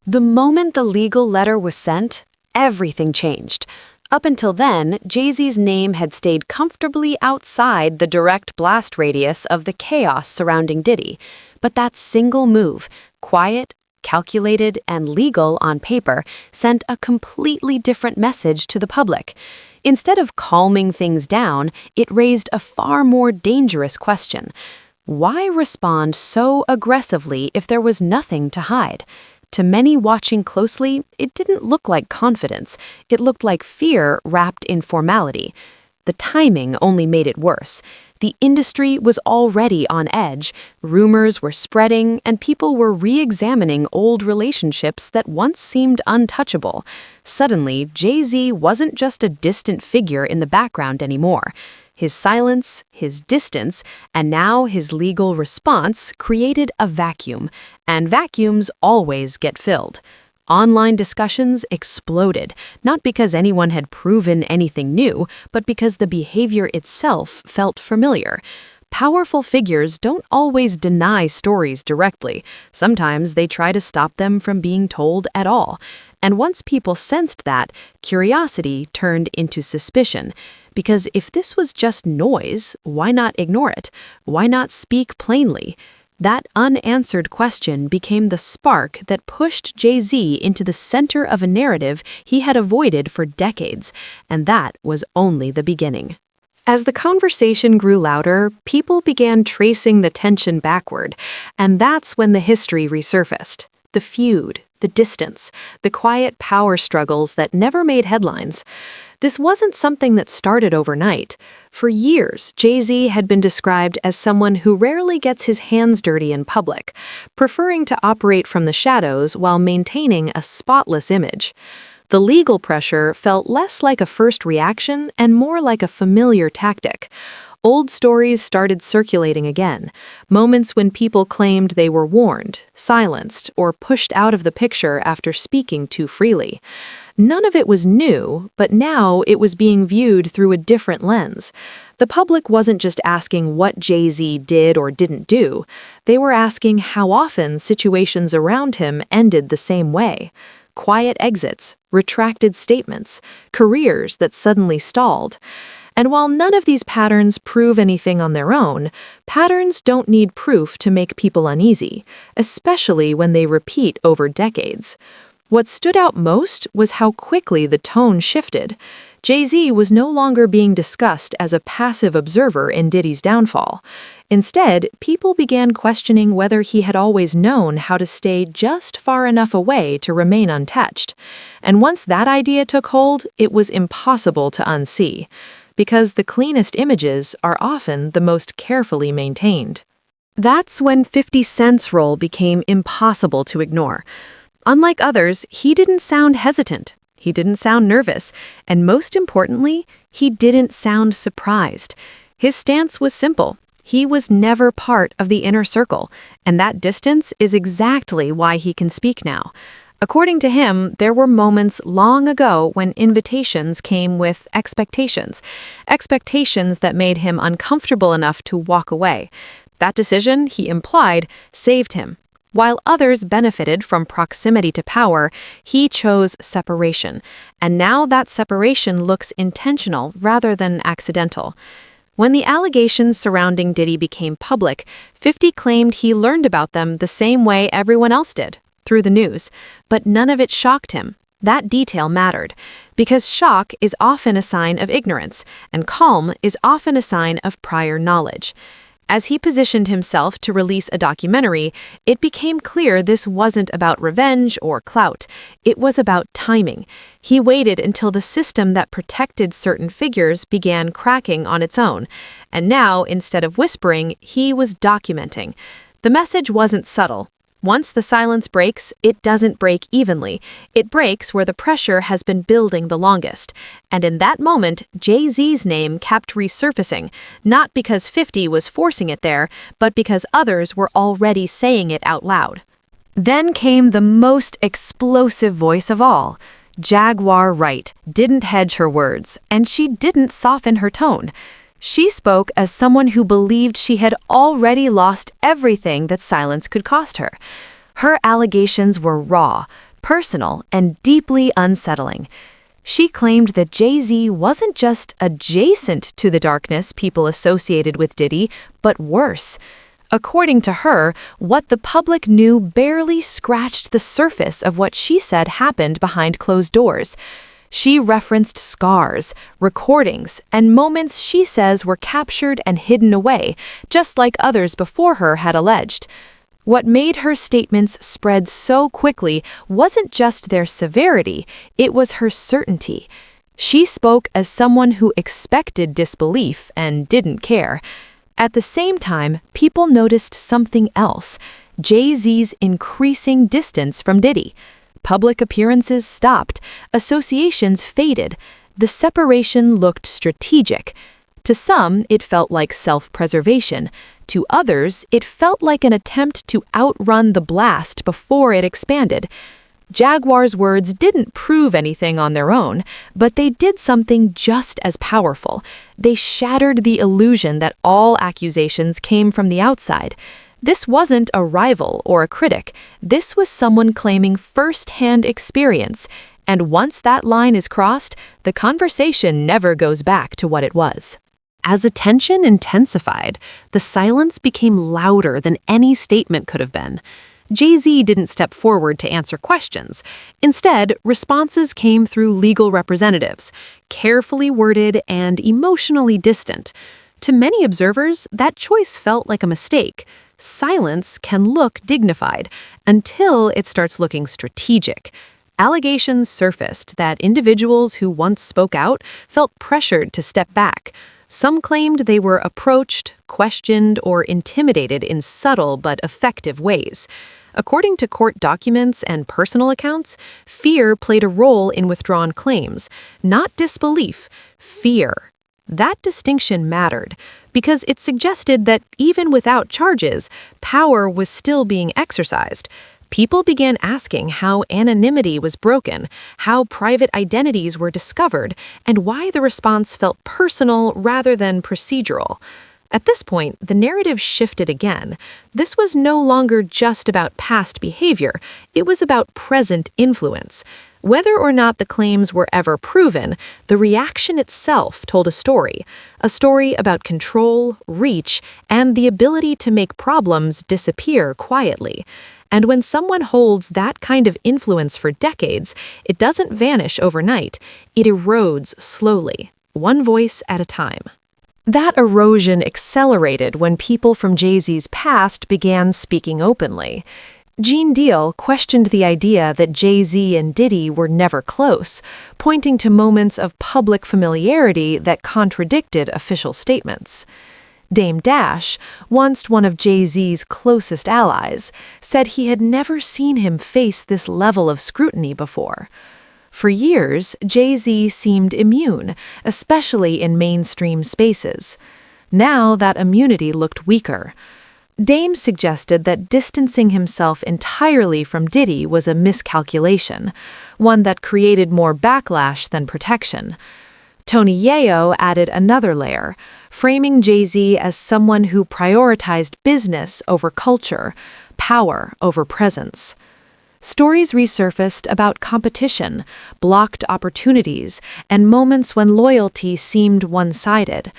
The moment the legal letter was sent, everything changed. Up until then, Jay-Z's name had stayed comfortably outside the direct blast radius of the chaos surrounding Diddy. But that single move, quiet, calculated, and legal on paper, sent a completely different message to the public. Instead of calming things down, it raised a far more dangerous question. Why respond so aggressively if there was nothing to hide? To many watching closely, it didn't look like confidence. It looked like fear wrapped in formality. The timing only made it worse. The industry was already on edge, rumors were spreading, and people were re-examining old relationships that once seemed untouchable. Suddenly, Jay-Z wasn't just a distant figure in the background anymore. His silence, his distance, and now his legal response created a vacuum, and vacuums always get filled. Online discussions exploded, not because anyone had proven anything new, but because the behavior itself felt familiar. Powerful figures don't always deny stories directly. Sometimes they try to stop them from being told at all. And once people sensed that, curiosity turned into suspicion. Because if this was just noise, why not ignore it? Why not speak plainly? That unanswered question became the spark that pushed Jay-Z into the center of a narrative he had avoided for decades, and that was only the beginning. As the conversation grew louder, people began tracing the tension backward, and that's when the history resurfaced. The feud, the distance, the quiet power struggles that never made headlines. This wasn't something that started overnight. For years, Jay-Z had been described as someone who rarely gets his hands dirty in public, preferring to operate from the shadows while maintaining a spotless image. The legal pressure felt less like a first reaction and more like a familiar tactic. Old stories started circulating again, moments when people claimed they were warned, silenced, or pushed out of the picture after speaking too freely. None of it was new, but now it was being viewed through a different lens. The public wasn't just asking what Jay-Z did or didn't do. They were asking how often situations around him ended the same way. Quiet exits, retracted statements, careers that suddenly stalled. And while none of these patterns prove anything on their own, patterns don't need proof to make people uneasy, especially when they repeat over decades. What stood out most was how quickly the tone shifted. Jay-Z was no longer being discussed as a passive observer in Diddy's downfall. Instead, people began questioning whether he had always known how to stay just far enough away to remain untouched. And once that idea took hold, it was impossible to unsee. Because the cleanest images are often the most carefully maintained. That's when 50 Cent's role became impossible to ignore. Unlike others, he didn't sound hesitant, he didn't sound nervous, and most importantly, he didn't sound surprised. His stance was simple. He was never part of the inner circle, and that distance is exactly why he can speak now. According to him, there were moments long ago when invitations came with expectations that made him uncomfortable enough to walk away. That decision, he implied, saved him. While others benefited from proximity to power, he chose separation, and now that separation looks intentional rather than accidental. When the allegations surrounding Diddy became public, 50 claimed he learned about them the same way everyone else did, through the news, but none of it shocked him. That detail mattered, because shock is often a sign of ignorance, and calm is often a sign of prior knowledge. As he positioned himself to release a documentary, it became clear this wasn't about revenge or clout. It was about timing. He waited until the system that protected certain figures began cracking on its own. And now, instead of whispering, he was documenting. The message wasn't subtle. Once the silence breaks, it doesn't break evenly. It breaks where the pressure has been building the longest. And in that moment, Jay-Z's name kept resurfacing, not because 50 was forcing it there, but because others were already saying it out loud. Then came the most explosive voice of all. Jaguar Wright didn't hedge her words, and she didn't soften her tone. She spoke as someone who believed she had already lost everything that silence could cost her. Her allegations were raw, personal, and deeply unsettling. She claimed that Jay-Z wasn't just adjacent to the darkness people associated with Diddy, but worse. According to her, what the public knew barely scratched the surface of what she said happened behind closed doors. She referenced scars, recordings, and moments she says were captured and hidden away, just like others before her had alleged. What made her statements spread so quickly wasn't just their severity, it was her certainty. She spoke as someone who expected disbelief and didn't care. At the same time, people noticed something else: Jay-Z's increasing distance from Diddy. Public appearances stopped, associations faded, the separation looked strategic. To some, it felt like self-preservation. To others, it felt like an attempt to outrun the blast before it expanded. Jaguar's words didn't prove anything on their own, but they did something just as powerful. They shattered the illusion that all accusations came from the outside. This wasn't a rival or a critic. This was someone claiming first-hand experience. And once that line is crossed, the conversation never goes back to what it was. As attention intensified, the silence became louder than any statement could have been. Jay-Z didn't step forward to answer questions. Instead, responses came through legal representatives, carefully worded and emotionally distant. To many observers, that choice felt like a mistake. Silence can look dignified until it starts looking strategic. Allegations surfaced that individuals who once spoke out felt pressured to step back. Some claimed they were approached, questioned, or intimidated in subtle but effective ways. According to court documents and personal accounts, fear played a role in withdrawn claims, not disbelief, fear. That distinction mattered because it suggested that even without charges, power was still being exercised. People began asking how anonymity was broken, how private identities were discovered, and why the response felt personal rather than procedural. At this point, the narrative shifted again. This was no longer just about past behavior, it was about present influence. Whether or not the claims were ever proven, the reaction itself told a story about control, reach, and the ability to make problems disappear quietly. And when someone holds that kind of influence for decades, it doesn't vanish overnight. It erodes slowly, one voice at a time. That erosion accelerated when people from Jay-Z's past began speaking openly. Gene Deal questioned the idea that Jay-Z and Diddy were never close, pointing to moments of public familiarity that contradicted official statements. Dame Dash, once one of Jay-Z's closest allies, said he had never seen him face this level of scrutiny before. For years, Jay-Z seemed immune, especially in mainstream spaces. Now that immunity looked weaker. Dame suggested that distancing himself entirely from Diddy was a miscalculation, one that created more backlash than protection. Tony Yayo added another layer, framing Jay-Z as someone who prioritized business over culture, power over presence. Stories resurfaced about competition, blocked opportunities, and moments when loyalty seemed one-sided.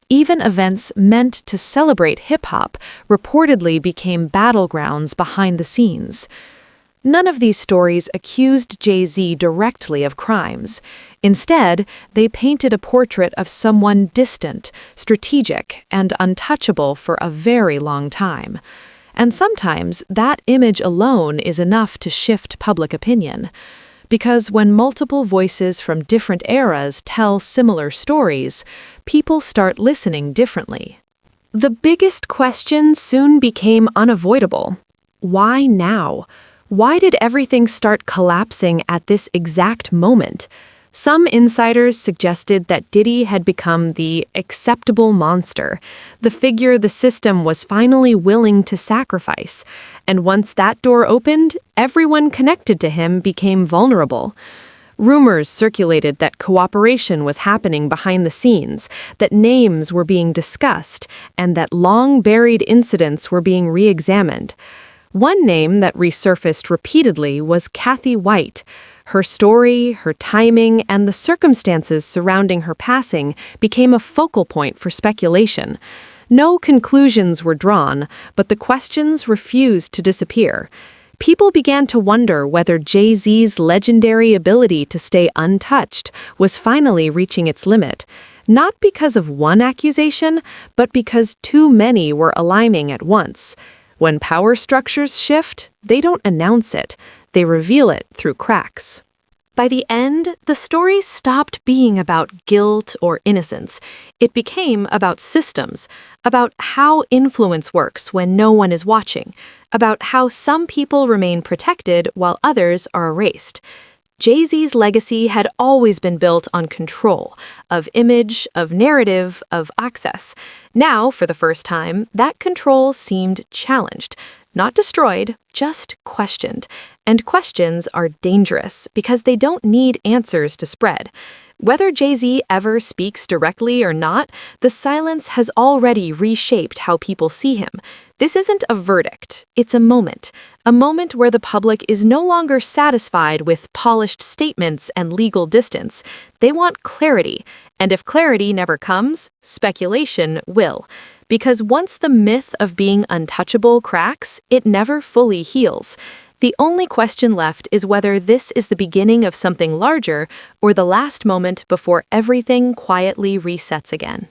Even events meant to celebrate hip-hop reportedly became battlegrounds behind the scenes. None of these stories accused Jay-Z directly of crimes. Instead, they painted a portrait of someone distant, strategic, and untouchable for a very long time. And sometimes that image alone is enough to shift public opinion. Because when multiple voices from different eras tell similar stories, people start listening differently. The biggest question soon became unavoidable. Why now? Why did everything start collapsing at this exact moment? Some insiders suggested that Diddy had become the acceptable monster, the figure the system was finally willing to sacrifice. And once that door opened, everyone connected to him became vulnerable. Rumors circulated that cooperation was happening behind the scenes, that names were being discussed, and that long-buried incidents were being re-examined. One name that resurfaced repeatedly was Kathy White. Her story, her timing, and the circumstances surrounding her passing became a focal point for speculation. No conclusions were drawn, but the questions refused to disappear. People began to wonder whether Jay-Z's legendary ability to stay untouched was finally reaching its limit, not because of one accusation, but because too many were aligning at once. When power structures shift, they don't announce it, they reveal it through cracks. By the end, the story stopped being about guilt or innocence. It became about systems, about how influence works when no one is watching, about how some people remain protected while others are erased. Jay-Z's legacy had always been built on control, of image, of narrative, of access. Now, for the first time, that control seemed challenged. Not destroyed, just questioned. And questions are dangerous because they don't need answers to spread. Whether Jay-Z ever speaks directly or not, the silence has already reshaped how people see him. This isn't a verdict, it's a moment where the public is no longer satisfied with polished statements and legal distance. They want clarity, and if clarity never comes, speculation will. Because once the myth of being untouchable cracks, it never fully heals. The only question left is whether this is the beginning of something larger or the last moment before everything quietly resets again.